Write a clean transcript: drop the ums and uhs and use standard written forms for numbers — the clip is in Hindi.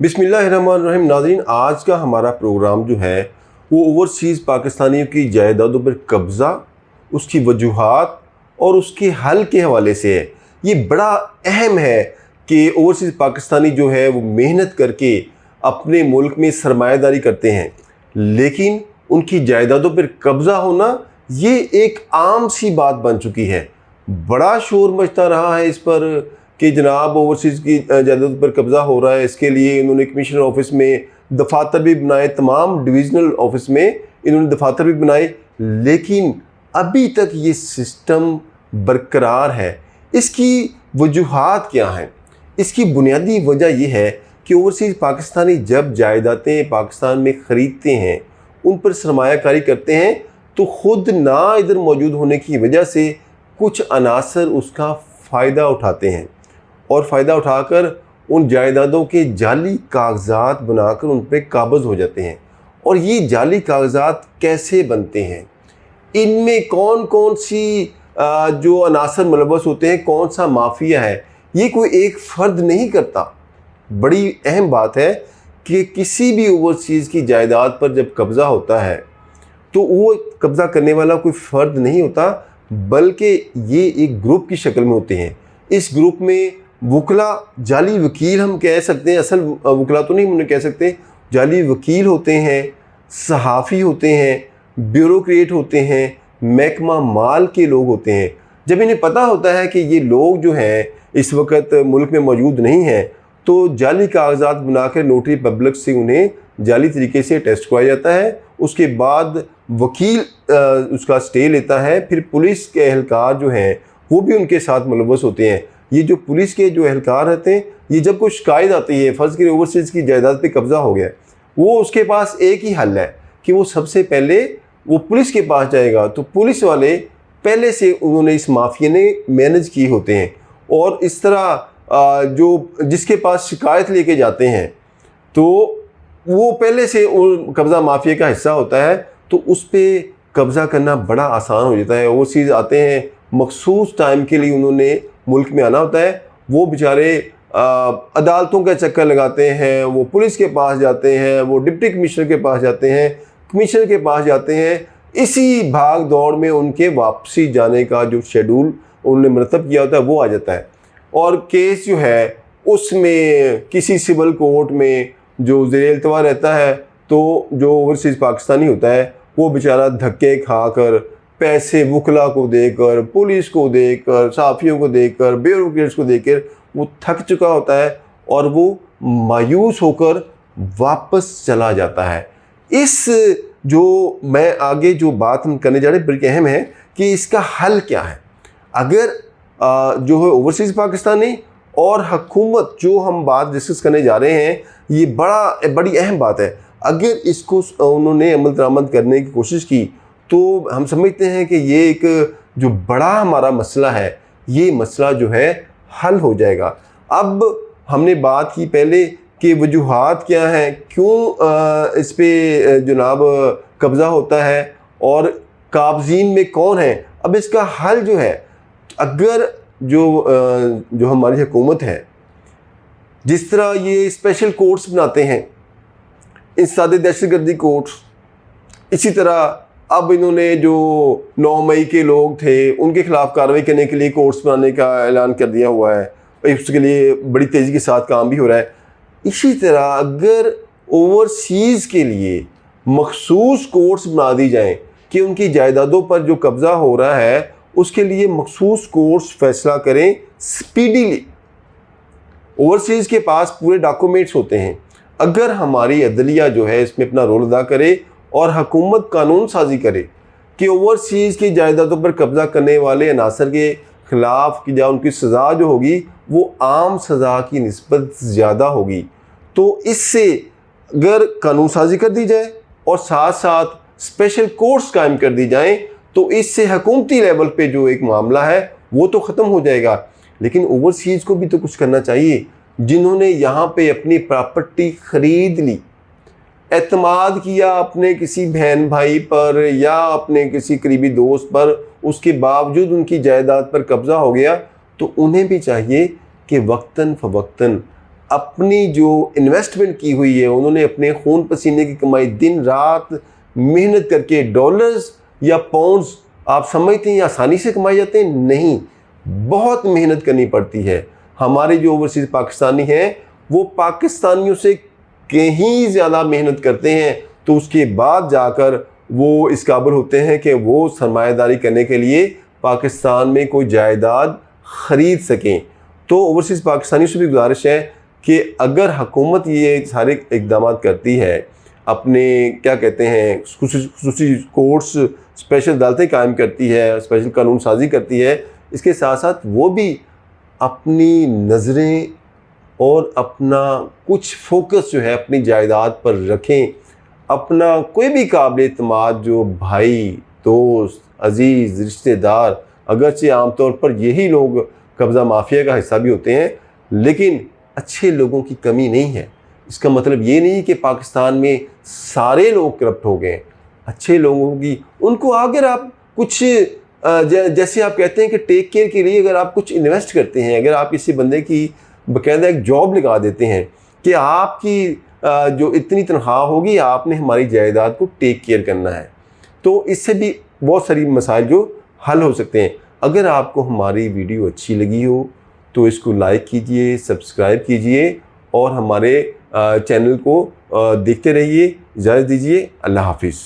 बिस्मिल्लाहिर्रहमानिर्रहीम। नाज़रीन, आज का हमारा प्रोग्राम जो है वो ओवरसीज़ पाकिस्तानियों की जायदादों पर कब्ज़ा, उसकी वजूहात और उसके हल के हवाले से है। ये बड़ा अहम है कि ओवरसीज़ पाकिस्तानी जो है वो मेहनत करके अपने मुल्क में सरमायादारी करते हैं, लेकिन उनकी जायदादों पर कब्ज़ा होना ये एक आम सी बात बन चुकी है। बड़ा शोर मचता रहा है इस पर कि जनाब ओवरसीज़ की जायदाद पर कब्ज़ा हो रहा है। इसके लिए इन्होंने कमिश्नर ऑफिस में दफातर भी बनाए, तमाम डिवीज़नल ऑफिस में इन्होंने दफातर भी बनाए, लेकिन अभी तक ये सिस्टम बरकरार है। इसकी वजूहात क्या हैं? इसकी बुनियादी वजह यह है कि ओवरसीज़ पाकिस्तानी जब जायदादें पाकिस्तान में ख़रीदते हैं, उन पर सरमायाकारी करते हैं, तो ख़ुद ना इधर मौजूद होने की वजह से कुछ अनासर उसका फ़ायदा उठाते हैं और फ़ायदा उठाकर उन जायदादों के जाली कागज़ात बनाकर उन पर काबज़ हो जाते हैं। और ये जाली कागज़ात कैसे बनते हैं, इनमें कौन कौन सी जो अनासर मुलव्वस होते हैं, कौन सा माफिया है, ये कोई एक फ़र्द नहीं करता। बड़ी अहम बात है कि किसी भी ओवरसीज़ की जायदाद पर जब कब्ज़ा होता है तो वो कब्ज़ा करने वाला कोई फ़र्द नहीं होता, बल्कि ये एक ग्रुप की शक्ल में होते हैं। इस ग्रुप में वकला, जाली वकील हम कह सकते हैं, असल वकला तो नहीं हम कह सकते, जाली वकील होते हैं, सहाफ़ी होते हैं, ब्यूरोक्रेट होते हैं, महकमा माल के लोग होते हैं। जब इन्हें पता होता है कि ये लोग जो हैं इस वक्त मुल्क में मौजूद नहीं हैं, तो जाली कागज़ात बनाकर नोटरी पब्लिक से उन्हें जाली तरीके से टेस्ट करवाया जाता है। उसके बाद वकील उसका स्टे लेता है। फिर पुलिस के एहलकार जो हैं वो भी उनके साथ मुलव्वस होते हैं। ये जो पुलिस के जो एहलकार रहते हैं, ये जब कोई शिकायत आती है, फ़र्ज़ करें ओवरसीज़ की जायदाद पे कब्ज़ा हो गया, वो उसके पास एक ही हल है कि वो सबसे पहले वो पुलिस के पास जाएगा। तो पुलिस वाले पहले से उन्होंने इस माफिया ने मैनेज किए होते हैं और इस तरह जो जिसके पास शिकायत लेके जाते हैं तो वो पहले से कब्ज़ा माफिया का हिस्सा होता है, तो उस पर कब्ज़ा करना बड़ा आसान हो जाता है। ओवरसीज़ आते हैं, मखसूस टाइम के लिए उन्होंने मुल्क में आना होता है, वो बेचारे अदालतों का चक्कर लगाते हैं, वो पुलिस के पास जाते हैं, वो डिप्टी कमिश्नर के पास जाते हैं, कमिश्नर के पास जाते हैं। इसी भाग दौड़ में उनके वापसी जाने का जो शेड्यूल उन्होंने मरतब किया होता है वो आ जाता है। और केस जो है उसमें किसी सिविल कोर्ट में जो ज़ेर इल्तवा रहता है, तो जो ओवरसीज़ पाकिस्तानी होता है वो बेचारा धक्के खाकर, पैसे वकला को देकर, पुलिस को देकर, सहाफ़ियों को देकर, ब्यूरोक्रेट्स को देकर वो थक चुका होता है और वो मायूस होकर वापस चला जाता है। इस जो मैं आगे जो बात हम करने जा रहे हैं बल्कि अहम है कि इसका हल क्या है। अगर जो है ओवरसीज़ पाकिस्तानी और हुकूमत जो हम बात डिस्कस करने जा रहे हैं, ये बड़ी अहम बात है। अगर इसको उन्होंने अमल दरामद करने की कोशिश की तो हम समझते हैं कि ये एक जो बड़ा हमारा मसला है, ये मसला जो है हल हो जाएगा। अब हमने बात की पहले कि वजूहात क्या हैं, क्यों इस पे जनाब कब्ज़ा होता है और काबज़ीन में कौन है। अब इसका हल जो है, अगर जो हमारी हुकूमत है, जिस तरह ये स्पेशल कोर्ट्स बनाते हैं, इंसदाद दहशतगर्दी कोर्ट्स, इसी तरह अब इन्होंने जो 9 मई के लोग थे उनके ख़िलाफ़ कार्रवाई करने के लिए कोर्ट्स बनाने का ऐलान कर दिया हुआ है। उसके लिए बड़ी तेज़ी के साथ काम भी हो रहा है। इसी तरह अगर ओवरसीज़ के लिए मखसूस कोर्ट्स बना दी जाएं कि उनकी जायदादों पर जो कब्ज़ा हो रहा है उसके लिए मखसूस कोर्ट्स फ़ैसला करें स्पीडीली। ओवरसीज़ के पास पूरे डॉक्यूमेंट्स होते हैं। अगर हमारी अदलिया जो है इसमें अपना रोल अदा करे और हुकूमत कानून साजी करे कि ओवरसीज़ की जायदादों पर कब्ज़ा करने वाले अनासर के ख़िलाफ़ की जा उनकी सज़ा जो होगी वो आम सज़ा की निस्बत ज़्यादा होगी, तो इससे अगर कानून साजी कर दी जाए और साथ साथ स्पेशल कोर्ट्स कायम कर दी जाएँ, तो इससे हुकूमती लेवल पे जो एक मामला है वो तो ख़त्म हो जाएगा। लेकिन ओवरसीज़ को भी तो कुछ करना चाहिए, जिन्होंने यहाँ पे अपनी प्रॉपर्टी ख़रीद ली, एतमाद किया अपने किसी बहन भाई पर या अपने किसी करीबी दोस्त पर, उसके बावजूद उनकी जायदाद पर कब्ज़ा हो गया, तो उन्हें भी चाहिए कि वक्तन फ़वक्तन अपनी जो इन्वेस्टमेंट की हुई है, उन्होंने अपने खून पसीने की कमाई दिन रात मेहनत करके, डॉलर्स या पाउंड्स आप समझते हैं आसानी से कमाए जाते हैं? नहीं, बहुत मेहनत करनी पड़ती है। हमारे जो ओवरसीज़ पाकिस्तानी हैं वो पाकिस्तानियों से कहीं ज़्यादा मेहनत करते हैं, तो उसके बाद जाकर वो इस काबिल होते हैं कि वो सरमायादारी करने के लिए पाकिस्तान में कोई जायदाद ख़रीद सकें। तो ओवरसीज़ पाकिस्तानियों से भी गुजारिश है कि अगर हुकूमत ये सारे इक़दाम करती है, अपने क्या कहते हैं खुसूसी कोर्ट्स, स्पेशल अदालतें कायम करती है, स्पेशल कानून साजी करती है, इसके साथ साथ वो भी अपनी नज़रें और अपना कुछ फोकस जो है अपनी जायदाद पर रखें। अपना कोई भी काबिल एतमाद जो भाई, दोस्त, अजीज़, रिश्तेदार, अगरचे आमतौर पर यही लोग कब्ज़ा माफिया का हिस्सा भी होते हैं, लेकिन अच्छे लोगों की कमी नहीं है। इसका मतलब ये नहीं कि पाकिस्तान में सारे लोग करप्ट हो गए। अच्छे लोगों की, उनको अगर आप कुछ जैसे आप कहते हैं कि टेक केयर के लिए अगर आप कुछ इन्वेस्ट करते हैं, अगर आप किसी बंदे की बाकायदा एक जॉब लगा देते हैं कि आपकी जो इतनी तनख्वाह होगी, आपने हमारी जायदाद को टेक केयर करना है, तो इससे भी बहुत सारी मसाइल जो हल हो सकते हैं। अगर आपको हमारी वीडियो अच्छी लगी हो तो इसको लाइक कीजिए, सब्सक्राइब कीजिए और हमारे चैनल को देखते रहिए। इजाज़त दीजिए। अल्लाह हाफिज़।